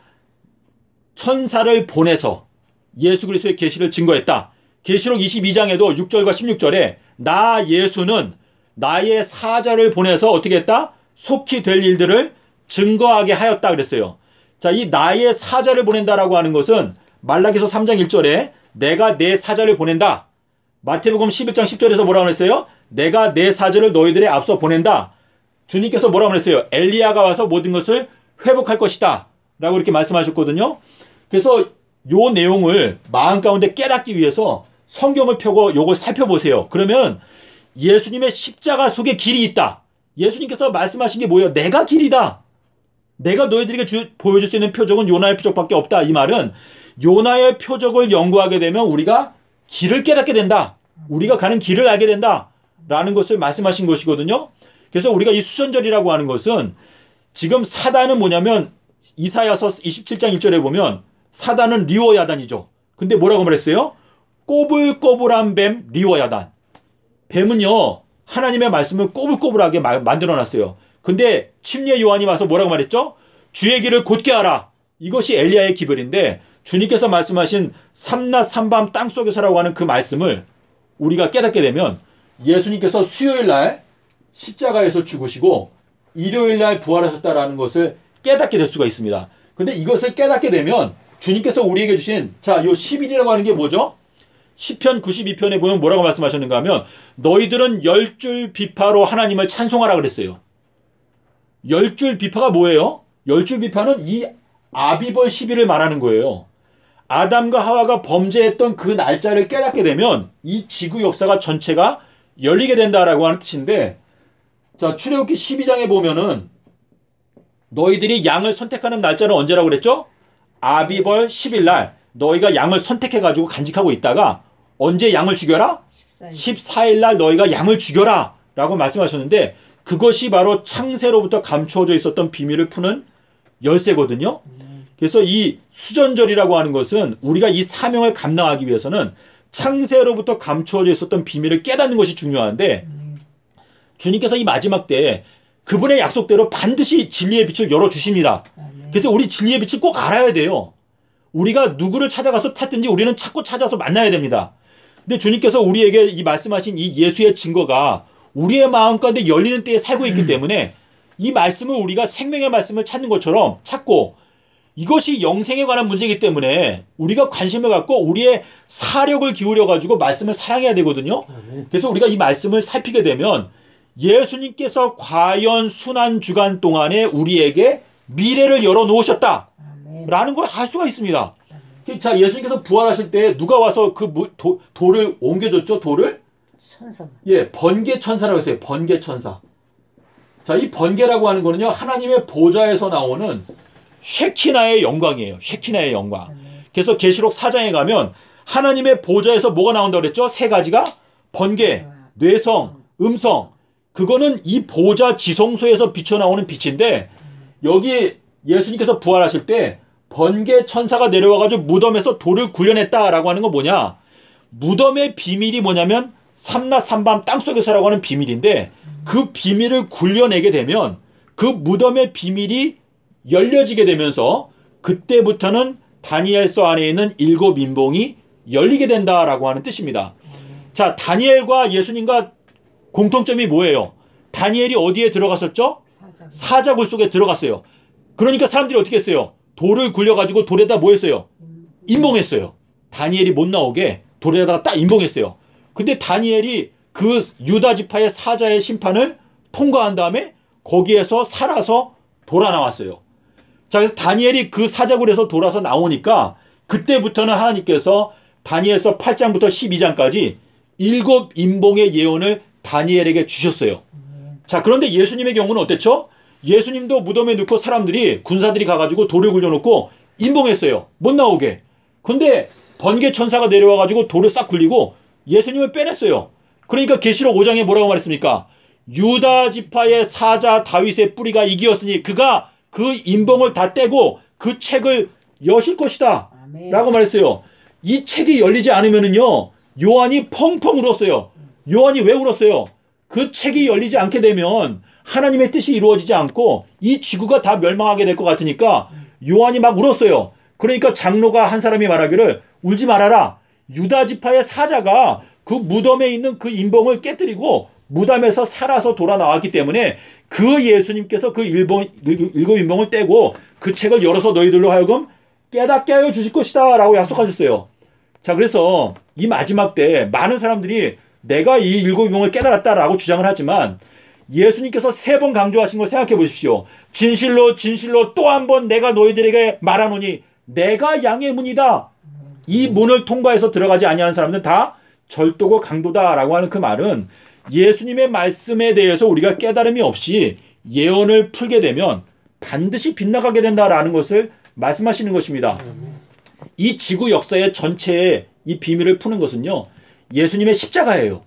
천사를 보내서 예수 그리스도의 계시를 증거했다. 계시록 22장에도 6절과 16절에 나 예수는 나의 사자를 보내서 어떻게 했다? 속히 될 일들을 증거하게 하였다 그랬어요. 자, 이 나의 사자를 보낸다라고 하는 것은 말라기서 3장 1절에 내가 내 사자를 보낸다. 마태복음 11장 10절에서 뭐라고 했어요? 내가 내 사자를 너희들의 앞서 보낸다. 주님께서 뭐라고 했어요? 엘리야가 와서 모든 것을 회복할 것이다 라고 이렇게 말씀하셨거든요. 그래서 요 내용을 마음 가운데 깨닫기 위해서 성경을 펴고 요걸 살펴보세요. 그러면 예수님의 십자가 속에 길이 있다. 예수님께서 말씀하신 게 뭐예요? 내가 길이다. 내가 너희들에게 보여줄 수 있는 표적은 요나의 표적밖에 없다. 이 말은 요나의 표적을 연구하게 되면 우리가 길을 깨닫게 된다. 우리가 가는 길을 알게 된다. 라는 것을 말씀하신 것이거든요. 그래서 우리가 이 수전절이라고 하는 것은 지금 사단은 뭐냐면 이사야서 27장 1절에 보면 사단은 리워야단이죠. 근데 뭐라고 말했어요? 꼬불꼬불한 뱀 리워야단. 뱀은요, 하나님의 말씀을 꼬불꼬불하게 만들어놨어요. 근데 침례 요한이 와서 뭐라고 말했죠? 주의 길을 곧게 하라. 이것이 엘리야의 기별인데, 주님께서 말씀하신 삼낮 삼밤 땅속에서라고 하는 그 말씀을 우리가 깨닫게 되면, 예수님께서 수요일 날 십자가에서 죽으시고 일요일 날 부활하셨다라는 것을 깨닫게 될 수가 있습니다. 근데 이것을 깨닫게 되면 주님께서 우리에게 주신, 자, 요 10일이라고 하는 게 뭐죠? 시편 92편에 보면 뭐라고 말씀하셨는가 하면, 너희들은 10줄 비파로 하나님을 찬송하라 그랬어요. 10줄 비파가 뭐예요? 10줄 비파는 이 아비벌 10일을 말하는 거예요. 아담과 하와가 범죄했던 그 날짜를 깨닫게 되면 이 지구 역사가 전체가 열리게 된다라고 하는 뜻인데, 자, 출애굽기 12장에 보면은 너희들이 양을 선택하는 날짜는 언제라고 그랬죠? 아비벌 10일 날 너희가 양을 선택해가지고 간직하고 있다가 언제 양을 죽여라? 14일 날 너희가 양을 죽여라 라고 말씀하셨는데, 그것이 바로 창세로부터 감추어져 있었던 비밀을 푸는 열쇠거든요. 그래서 이 수전절이라고 하는 것은 우리가 이 사명을 감당하기 위해서는 창세로부터 감추어져 있었던 비밀을 깨닫는 것이 중요한데, 주님께서 이 마지막 때에 그분의 약속대로 반드시 진리의 빛을 열어주십니다. 그래서 우리 진리의 빛을 꼭 알아야 돼요. 우리가 누구를 찾아가서 찾든지 우리는 찾고 찾아서 만나야 됩니다. 근데 주님께서 우리에게 이 말씀하신 이 예수의 증거가 우리의 마음 가운데 열리는 때에 살고 있기 때문에 이 말씀을 우리가 생명의 말씀을 찾는 것처럼 찾고, 이것이 영생에 관한 문제이기 때문에 우리가 관심을 갖고 우리의 사력을 기울여가지고 말씀을 사랑해야 되거든요. 그래서 우리가 이 말씀을 살피게 되면 예수님께서 과연 순환 주간 동안에 우리에게 미래를 열어놓으셨다 라는 걸 알 수가 있습니다. 자, 예수님께서 부활하실 때 누가 와서 그 돌을 옮겨줬죠? 돌을? 천사가. 예, 번개천사라고 했어요. 번개천사. 자, 이 번개라고 하는 거는요, 하나님의 보좌에서 나오는 쉐키나의 영광이에요. 쉐키나의 영광. 그래서 계시록 4장에 가면 하나님의 보좌에서 뭐가 나온다고 그랬죠? 세 가지가 번개, 뇌성, 음성. 그거는 이 보좌 지성소에서 비춰나오는 빛인데, 여기 예수님께서 부활하실 때 번개 천사가 내려와가지고 무덤에서 돌을 굴려냈다라고 하는 건 뭐냐? 무덤의 비밀이 뭐냐면 삼낮 삼밤 땅속에서라고 하는 비밀인데, 그 비밀을 굴려내게 되면 그 무덤의 비밀이 열려지게 되면서 그때부터는 다니엘서 안에 있는 7 인봉이 열리게 된다라고 하는 뜻입니다. 자, 다니엘과 예수님과 공통점이 뭐예요? 다니엘이 어디에 들어갔었죠? 사자굴 속에 들어갔어요. 그러니까 사람들이 어떻게 했어요? 돌을 굴려가지고 돌에다 뭐 했어요? 인봉했어요. 다니엘이 못 나오게 돌에다가 딱 인봉했어요. 근데 다니엘이 그 유다 지파의 사자의 심판을 통과한 다음에 거기에서 살아서 돌아 나왔어요. 자, 그래서 다니엘이 그 사자굴에서 돌아서 나오니까 그때부터는 하나님께서 다니엘서 8장부터 12장까지 7 인봉의 예언을 다니엘에게 주셨어요. 자, 그런데 예수님의 경우는 어땠죠? 예수님도 무덤에 넣고 사람들이, 군사들이 가가지고 돌을 굴려놓고 인봉했어요. 못 나오게. 근데 번개 천사가 내려와가지고 돌을 싹 굴리고 예수님을 빼냈어요. 그러니까 계시록 5장에 뭐라고 말했습니까? 유다 지파의 사자 다윗의 뿌리가 이기었으니 그가 그 인봉을 다 떼고 그 책을 여실 것이다. 아멘. 라고 말했어요. 이 책이 열리지 않으면은요, 요한이 펑펑 울었어요. 요한이 왜 울었어요? 그 책이 열리지 않게 되면 하나님의 뜻이 이루어지지 않고 이 지구가 다 멸망하게 될 것 같으니까 요한이 막 울었어요. 그러니까 장로가 한 사람이 말하기를, 울지 말아라. 유다 지파의 사자가 그 무덤에 있는 그 인봉을 깨뜨리고 무덤에서 살아서 돌아 나왔기 때문에 그 예수님께서 그 7 인봉을 떼고 그 책을 열어서 너희들로 하여금 깨닫게 하여 주실 것이다 라고 약속하셨어요. 자, 그래서 이 마지막 때 많은 사람들이 내가 이 7 인봉을 깨달았다라고 주장을 하지만 예수님께서 3번 강조하신 걸 생각해 보십시오. 진실로 진실로 또 한 번 내가 너희들에게 말하노니 내가 양의 문이다. 이 문을 통과해서 들어가지 아니하는 사람들은 다 절도고 강도다라고 하는 그 말은 예수님의 말씀에 대해서 우리가 깨달음이 없이 예언을 풀게 되면 반드시 빗나가게 된다라는 것을 말씀하시는 것입니다. 이 지구 역사의 전체의 이 비밀을 푸는 것은요, 예수님의 십자가예요.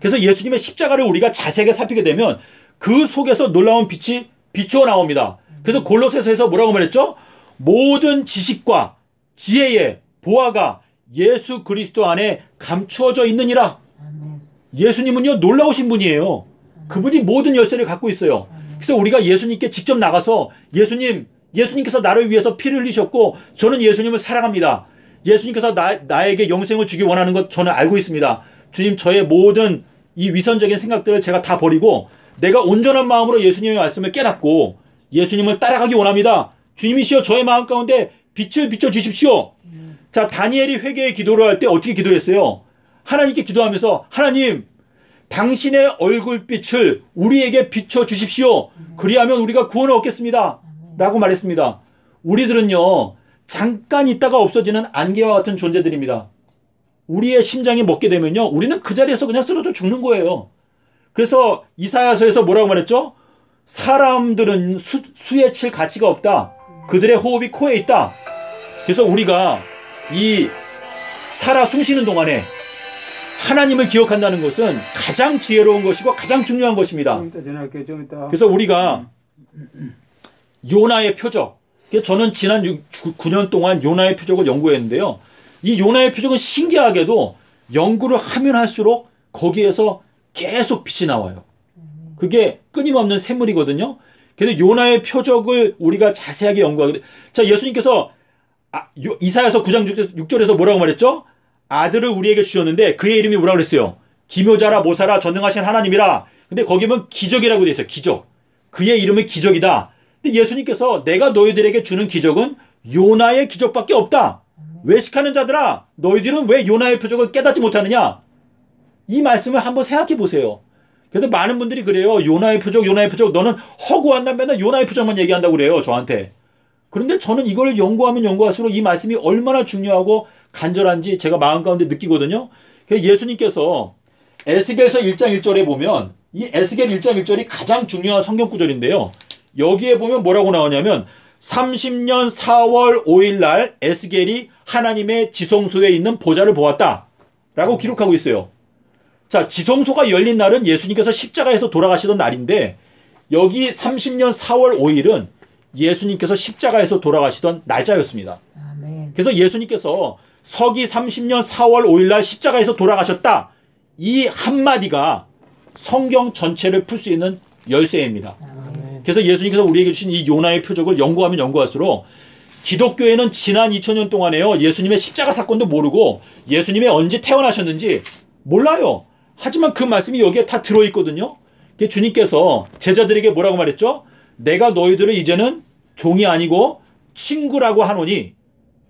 그래서 예수님의 십자가를 우리가 자세하게 살피게 되면 그 속에서 놀라운 빛이 비추어 나옵니다. 그래서 골로새서에서 뭐라고 말했죠? 모든 지식과 지혜의 보화가 예수 그리스도 안에 감추어져 있느니라. 아멘. 예수님은요 놀라우신 분이에요. 그분이 모든 열쇠를 갖고 있어요. 그래서 우리가 예수님께 직접 나가서 예수님께서 나를 위해서 피를 흘리셨고 저는 예수님을 사랑합니다. 예수님께서 나에게 영생을 주기 원하는 것 저는 알고 있습니다. 주님, 저의 모든 이 위선적인 생각들을 제가 다 버리고 내가 온전한 마음으로 예수님의 말씀을 깨닫고 예수님을 따라가기 원합니다. 주님이시여 저의 마음 가운데 빛을 비춰주십시오. 자, 다니엘이 회개의 기도를 할 때 어떻게 기도했어요? 하나님께 기도하면서 하나님, 당신의 얼굴빛을 우리에게 비춰주십시오. 그리하면 우리가 구원을 얻겠습니다. 라고 말했습니다. 우리들은요, 잠깐 있다가 없어지는 안개와 같은 존재들입니다. 우리의 심장이 먹게 되면요, 우리는 그 자리에서 그냥 쓰러져 죽는 거예요. 그래서 이사야서에서 뭐라고 말했죠? 사람들은 수에 칠 가치가 없다. 그들의 호흡이 코에 있다. 그래서 우리가 이 살아 숨쉬는 동안에 하나님을 기억한다는 것은 가장 지혜로운 것이고 가장 중요한 것입니다. 그래서 우리가 요나의 표적, 저는 지난 9년 동안 요나의 표적을 연구했는데요. 이 요나의 표적은 신기하게도 연구를 하면 할수록 거기에서 계속 빛이 나와요. 그게 끊임없는 샘물이거든요. 그래서 요나의 표적을 우리가 자세하게 연구하게 돼. 자, 예수님께서 이사야서 9장 6절에서 뭐라고 말했죠? 아들을 우리에게 주셨는데 그의 이름이 뭐라고 그랬어요? 기묘자라 모사라 전능하신 하나님이라. 근데 거기 보면 기적이라고 돼 있어요. 기적. 그의 이름은 기적이다. 근데 예수님께서 내가 너희들에게 주는 기적은 요나의 기적밖에 없다. 외식하는 자들아, 너희들은 왜 요나의 표적을 깨닫지 못하느냐? 이 말씀을 한번 생각해 보세요. 그래서 많은 분들이 그래요. 요나의 표적, 너는 허구한다. 맨날 요나의 표적만 얘기한다고 그래요. 저한테. 그런데 저는 이걸 연구하면 연구할수록 이 말씀이 얼마나 중요하고 간절한지 제가 마음 가운데 느끼거든요. 그래서 예수님께서 에스겔서 1장 1절에 보면 이 에스겔 1장 1절이 가장 중요한 성경 구절인데요. 여기에 보면 뭐라고 나오냐면 30년 4월 5일 날 에스겔이 하나님의 지성소에 있는 보좌를 보았다. 라고 기록하고 있어요. 자, 지성소가 열린 날은 예수님께서 십자가에서 돌아가시던 날인데 여기 30년 4월 5일은 예수님께서 십자가에서 돌아가시던 날짜였습니다. 아멘. 그래서 예수님께서 서기 30년 4월 5일 날 십자가에서 돌아가셨다. 이 한마디가 성경 전체를 풀 수 있는 열쇠입니다. 아멘. 그래서 예수님께서 우리에게 주신 이 요나의 표적을 연구하면 연구할수록 기독교에는 지난 2000년 동안에요. 예수님의 십자가 사건도 모르고 예수님이 언제 태어나셨는지 몰라요. 하지만 그 말씀이 여기에 다 들어있거든요. 주님께서 제자들에게 뭐라고 말했죠? 내가 너희들을 이제는 종이 아니고 친구라고 하노니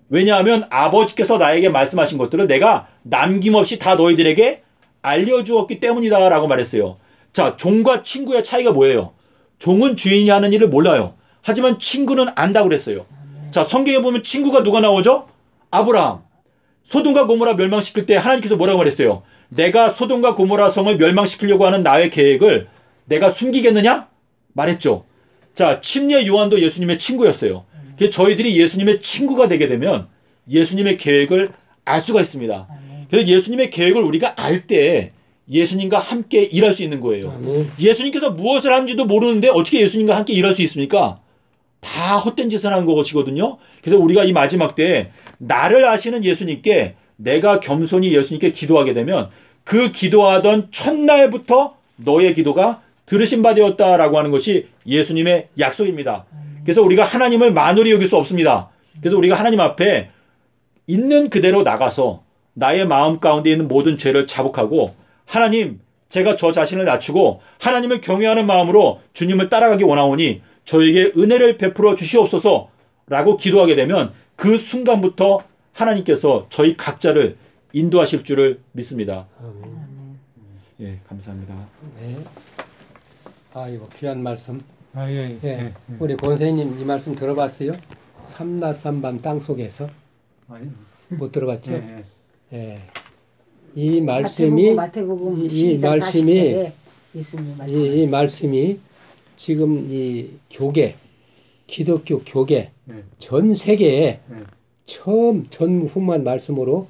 왜냐하면 아버지께서 나에게 말씀하신 것들을 내가 남김없이 다 너희들에게 알려주었기 때문이다 라고 말했어요. 자, 종과 친구의 차이가 뭐예요? 종은 주인이 하는 일을 몰라요. 하지만 친구는 안다고 그랬어요. 자, 성경에 보면 친구가 누가 나오죠? 아브라함. 소돔과 고모라 멸망시킬 때 하나님께서 뭐라고 말했어요? 내가 소돔과 고모라 성을 멸망시키려고 하는 나의 계획을 내가 숨기겠느냐? 말했죠. 자, 침례 요한도 예수님의 친구였어요. 그래서 저희들이 예수님의 친구가 되게 되면 예수님의 계획을 알 수가 있습니다. 그래서 예수님의 계획을 우리가 알 때 예수님과 함께 일할 수 있는 거예요. 예수님께서 무엇을 하는지도 모르는데 어떻게 예수님과 함께 일할 수 있습니까? 다 헛된 짓을 하는 것이거든요. 그래서 우리가 이 마지막 때 나를 아시는 예수님께 내가 겸손히 예수님께 기도하게 되면 그 기도하던 첫날부터 너의 기도가 들으신 바 되었다라고 하는 것이 예수님의 약속입니다. 그래서 우리가 하나님을 만홀히 여길 수 없습니다. 그래서 우리가 하나님 앞에 있는 그대로 나가서 나의 마음 가운데 있는 모든 죄를 자복하고 하나님, 제가 저 자신을 낮추고 하나님을 경외하는 마음으로 주님을 따라가기 원하오니 저에게 은혜를 베풀어 주시옵소서라고 기도하게 되면 그 순간부터 하나님께서 저희 각자를 인도하실 줄을 믿습니다. 예, 감사합니다. 네. 아이고 귀한 말씀. 예. 예. 우리 권사님 이 말씀 들어봤어요? 삼낮삼밤 땅 속에서 못 들어봤죠? 예. 이 말씀이 마태복음 이 12장 말씀이 40절에 예수님 말씀. 이 말씀이 지금 이 교계 기독교 교계 전 세계에 처음 전후만 말씀으로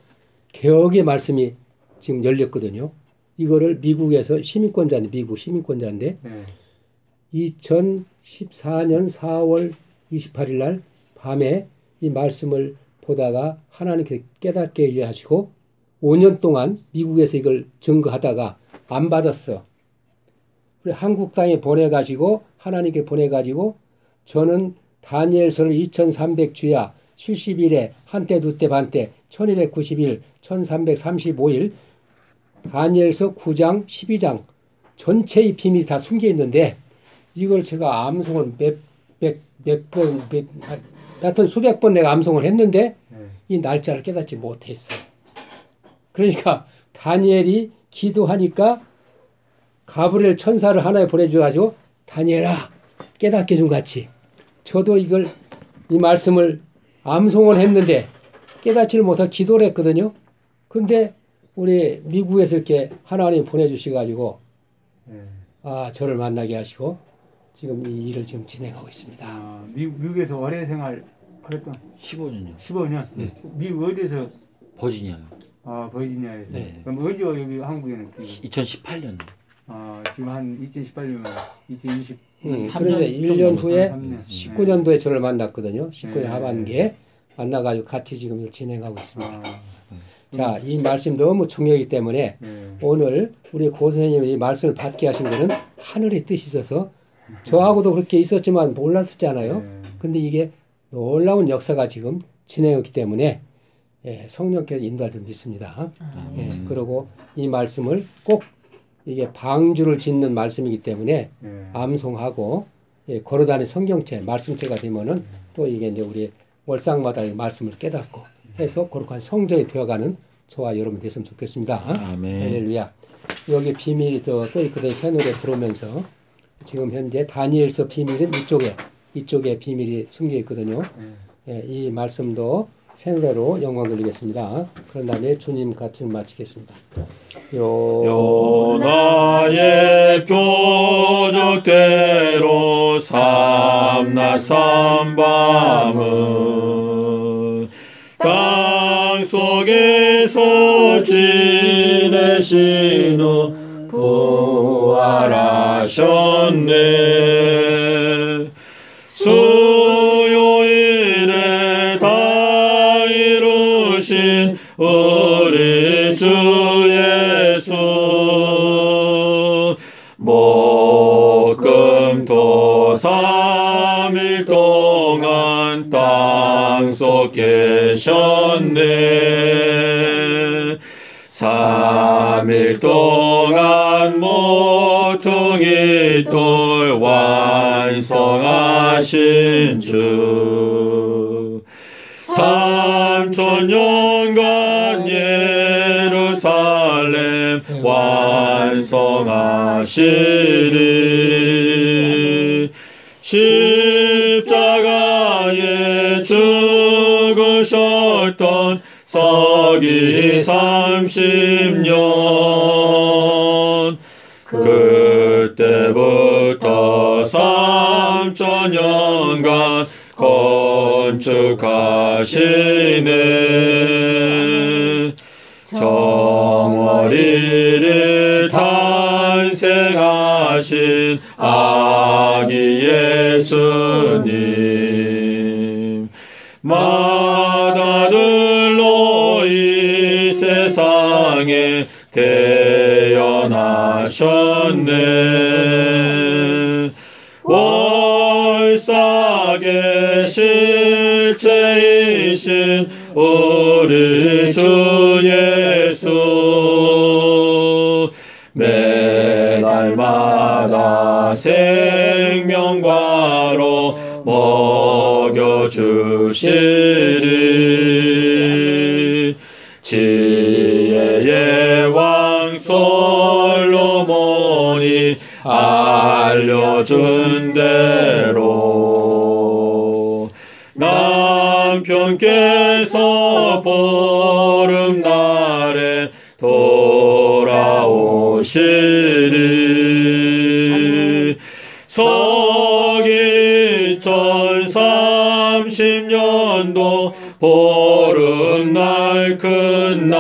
개혁의 말씀이 지금 열렸거든요. 이거를 미국에서 시민권자인데 미국 시민권자인데 2014년 4월 28일 날 밤에 이 말씀을 보다가 하나님께서 깨닫게 해 하시고 5년 동안 미국에서 이걸 증거하다가 안 받았어. 그래 한국 땅에 보내가지고 하나님께 보내가지고 저는 다니엘서를 2300주야 70일에 한때 두때 반때 1290일 1335일 다니엘서 9장 12장 전체의 비밀이 다 숨겨 있는데 이걸 제가 암송을 하여튼 수백 번 내가 암송을 했는데 이 날짜를 깨닫지 못했어. 그러니까 다니엘이 기도하니까 가브리엘 천사를 하나에 보내줘가지고 다니엘아 깨닫게 좀 같이 저도 이 말씀을 암송을 했는데 깨닫지를 못하고 기도를 했거든요. 근데 우리 미국에서 이렇게 하나님 보내주셔가지고 저를 만나게 하시고 지금 이 일을 지금 진행하고 있습니다. 미국에서 오래 생활 그랬던 15년요. 15년. 네. 미국 어디서? 버지니아요. 버지니아에서. 네. 그럼 어디와 여기 한국에는? 2018년. 지금 한 2018년이면 2020. 그런데 1년 후에 19년도에 저를 만났거든요. 19년 하반기에 만나가지고 같이 지금 일을 진행하고 있습니다. 자, 이 말씀 너무 중요하기 때문에 오늘 우리 고 선생님이 이 말씀을 받게 하신 것은 하늘의 뜻이 있어서 저하고도 그렇게 있었지만 몰랐었잖아요. 근데 이게 놀라운 역사가 지금 진행했기 때문에 성령께서 인도할 줄 믿습니다. 그리고 이 말씀을 꼭 이게 방주를 짓는 말씀이기 때문에 암송하고 걸어다니는 성경책, 말씀책가 되면은 또 이게 이제 우리 월상마다 이 말씀을 깨닫고 해서 거룩한 성전이 되어가는 저와 여러분 됐으면 좋겠습니다. 아멘. 할렐루야. 여기 비밀이 또 있거든요. 새 노래 부르면서 지금 현재 다니엘서 비밀은 이쪽에 비밀이 숨겨 있거든요. 이 말씀도 새 노래로 영광 돌리겠습니다. 그런 다음에 주님 같이 마치겠습니다. 요나의 표적대로 삼낮 삼밤은 땅 속에서 지내시는 부활하셨네. 수요일에 다 이루신 우리 주 예수 목금토 3일 동안 땅속 계셨네. 3일 동안 모퉁이 돌 완성하신 주 3000년간 예루살렘 완성하시리. 십자가에 죽으셨던 서기 30년 그때부터 3000년간 건축하시네. 정월일에 탄생하신 아기 예수님 맏아들로 이 세상에 태어나셨네. 월삭의 실체이신 우리 주 예수 매날마다 생명과로 먹여주시리. 지혜의 왕 솔로몬이 알려준 대로 남편께서 보름날에 돌아오시리. 서기 1030년도 보름날 큰날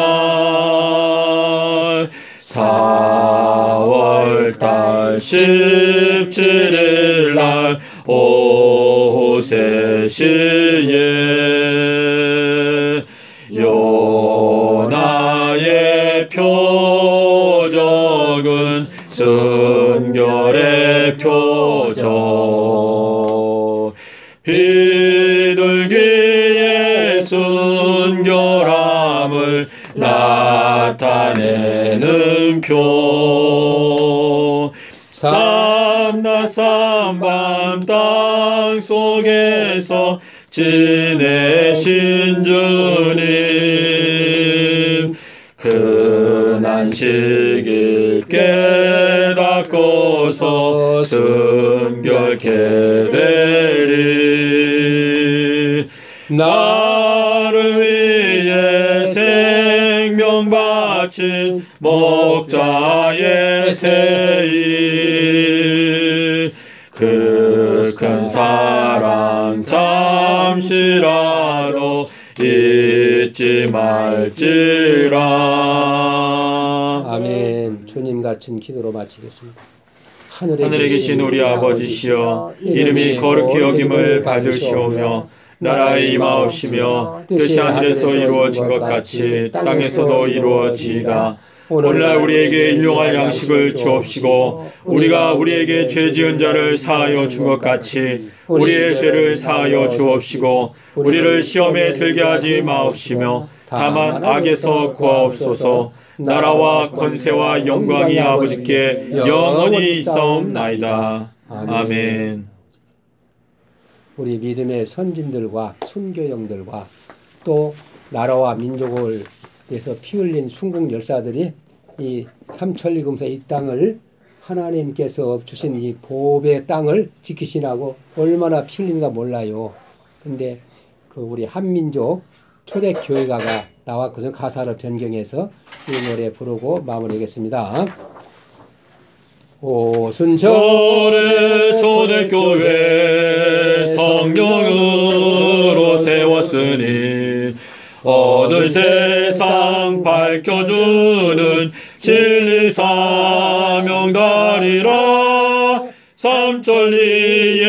4월달 17일 날 오후 3시에 순결의 표적 비둘기의 순결함을 나타내는 표 삼낮 삼밤 땅 속에서 지내신 주님 큰 안식일 깨닫고서 순결케 되리 나를 위해 생명 바친 목자의 세일 그 큰 사랑 잠시라도 잊지 말지라. 아멘. 주님 같은 기도로 마치겠습니다. 하늘에 계신 우리 아버지시여 이름이 거룩히 여김을 받으시오며 나라의 임하옵시며 뜻이 하늘에서 이루어진 것 같이 땅에서도 이루어지이다. 오늘날 우리에게 일용할 양식을 주옵시고 우리가 우리에게 죄 지은 자를 사하여 준 것 같이 우리의 죄를 사하여 주옵시고 우리를 시험에 들게 하지 마옵시며 다만 악에서 구하옵소서. 나라와 권세와 영광이 아버지께 영원히 있사옵나이다. 아멘. 우리 믿음의 선진들과 순교형들과 또 나라와 민족을 위해서 피 흘린 순국 열사들이 이 삼천리금사 이 땅을 하나님께서 주신 이 보배의 땅을 지키시라고 얼마나 피 흘린가 몰라요. 근데 그 우리 한민족 초대교회가가 나왔거든요. 가사를 변경해서 이 노래 부르고 마무리하겠습니다. 오순절에 초대교회 성령으로 세웠으니 어느 세상 밝혀주는 진리 사명다리라. 삼천리의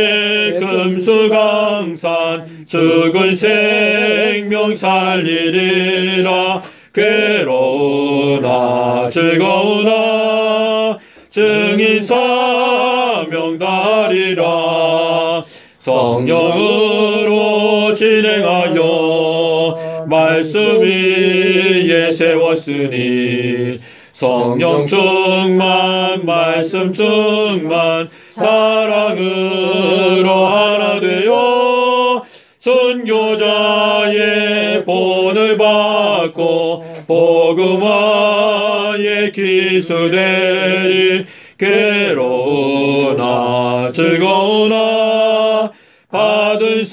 금수강산 죽은 생명 살리리라. 괴로우나 즐거우나 증인 사명다리라. 성령으로 진행하여 말씀 위에 세웠으니 성령 충만 말씀 충만 사랑으로 하나 되어 순교자의 본을 받고 복음화의 기수되리. 괴로우나 즐거우나 받은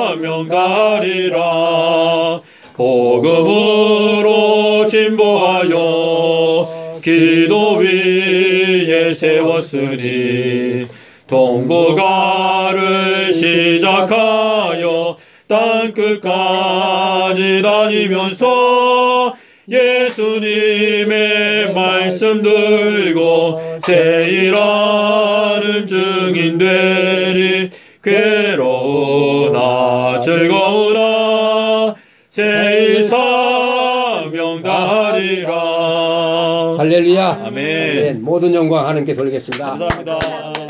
사명다리라. 복음으로 진보하여 기도 위에 세웠으니 동북아를 시작하여 땅끝까지 다니면서 예수님의 말씀 들고 세일하는 증인 되리. 괴로우나 즐거우나 세일 사명다리라. 할렐루야. 아멘. 모든 영광 하나님께 돌리겠습니다. 감사합니다.